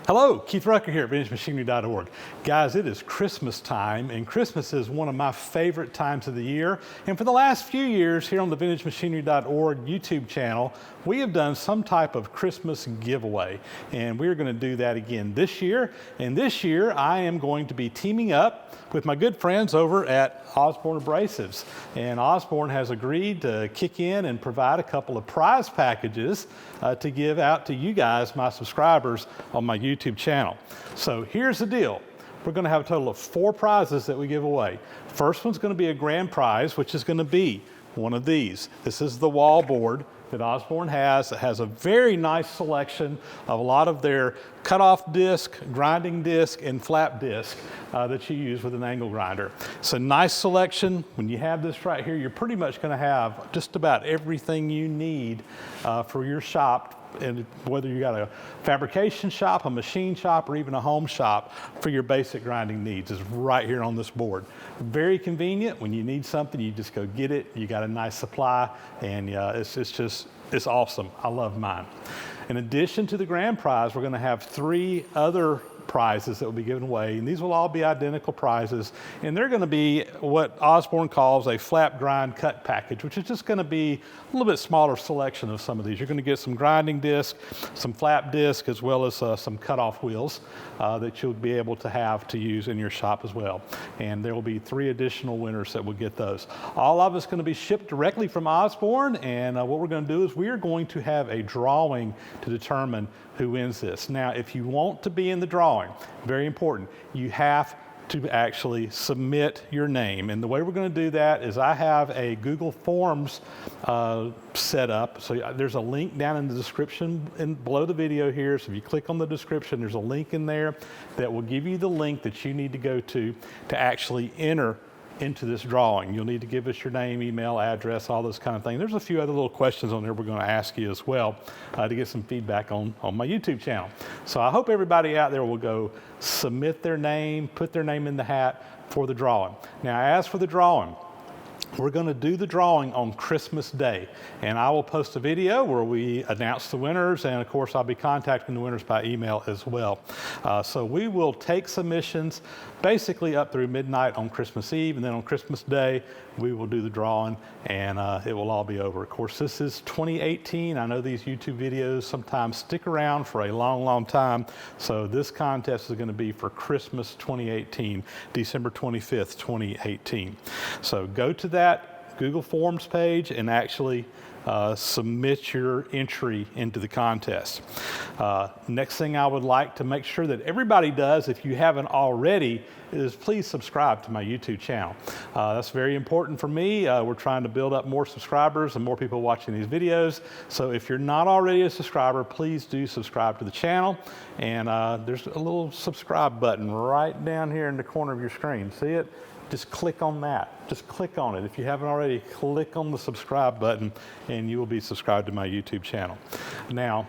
Hello, Keith Rucker here at VintageMachinery.org. Guys, it is Christmas time, and Christmas is one of my favorite times of the year. And for the last few years here on the VintageMachinery.org YouTube channel, we have done some type of Christmas giveaway. And we're going to do that again this year. And this year, I am going to be teaming up with my good friends over at Osborn Abrasives. And Osborn has agreed to kick in and provide a couple of prize packages to give out to you guys, my subscribers, on my YouTube channel. So here's the deal. We're going to have a total of 4 prizes that we give away. First one's going to be a grand prize, which is going to be one of these. This is the wall board that Osborn has. It has a very nice selection of a lot of their cut-off disc, grinding disc, and flap disc that you use with an angle grinder. It's a nice selection. When you have this right here, you're pretty much going to have just about everything you need for your shop, and whether you got a fabrication shop, a machine shop, or even a home shop for your basic grinding needs is right here on this board. Very convenient. When you need something, you just go get it. You got a nice supply, and it's awesome. I love mine. In addition to the grand prize, we're going to have 3 other prizes that will be given away, and these will all be identical prizes, and they're going to be what Osborn calls a flap grind cut package, which is just going to be a little bit smaller selection of some of these. You're going to get some grinding disc, some flap disc, as well as some cutoff wheels that you'll be able to have to use in your shop as well. And there will be 3 additional winners that will get those. All of it's going to be shipped directly from Osborn, and what we're going to do is we are going to have a drawing to determine who wins this. Now, if you want to be in the drawing, very important, you have to actually submit your name. And the way we're going to do that is I have a Google Forms set up. So there's a link down in the description below the video here. So if you click on the description, there's a link in there that will give you the link that you need to go to actually enter into this drawing. You'll need to give us your name, email, address, all those kind of things. There's a few other little questions on there we're going to ask you as well to get some feedback on my YouTube channel. So I hope everybody out there will go submit their name, put their name in the hat for the drawing. Now, as for the drawing, we're going to do the drawing on Christmas Day, and I will post a video where we announce the winners, and of course I'll be contacting the winners by email as well. So we will take submissions basically up through midnight on Christmas Eve, and then on Christmas Day we will do the drawing, and it will all be over. Of course, this is 2018. I know these YouTube videos sometimes stick around for a long time, so this contest is going to be for Christmas 2018, December 25th, 2018. So go to that Google Forms page and actually submit your entry into the contest. Next thing I would like to make sure that everybody does, if you haven't already, is please subscribe to my YouTube channel. That's very important for me. We're trying to build up more subscribers and more people watching these videos. So if you're not already a subscriber, please do subscribe to the channel. And there's a little subscribe button right down here in the corner of your screen. See it? Just click on that. Just click on it. If you haven't already, click on the subscribe button and you will be subscribed to my YouTube channel. Now,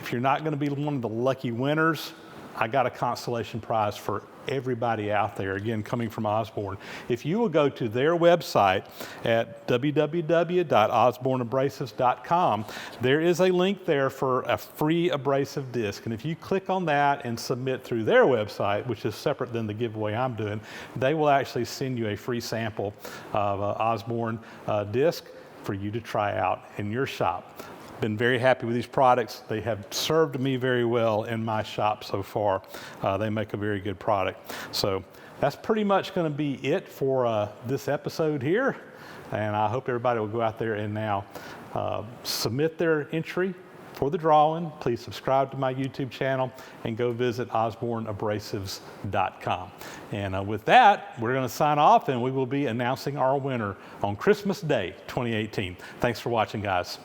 if you're not going to be one of the lucky winners, I got a consolation prize for everybody out there, again, coming from Osborn. If you will go to their website at www.osbornabrasives.com, there is a link there for a free abrasive disc. And if you click on that and submit through their website, which is separate than the giveaway I'm doing, they will actually send you a free sample of Osborn disc for you to try out in your shop. Been very happy with these products. They have served me very well in my shop so far. They make a very good product. So that's pretty much going to be it for this episode here. And I hope everybody will go out there and now submit their entry for the drawing. Please subscribe to my YouTube channel and go visit osbornabrasives.com. And with that, we're going to sign off, and we will be announcing our winner on Christmas Day 2018. Thanks for watching, guys.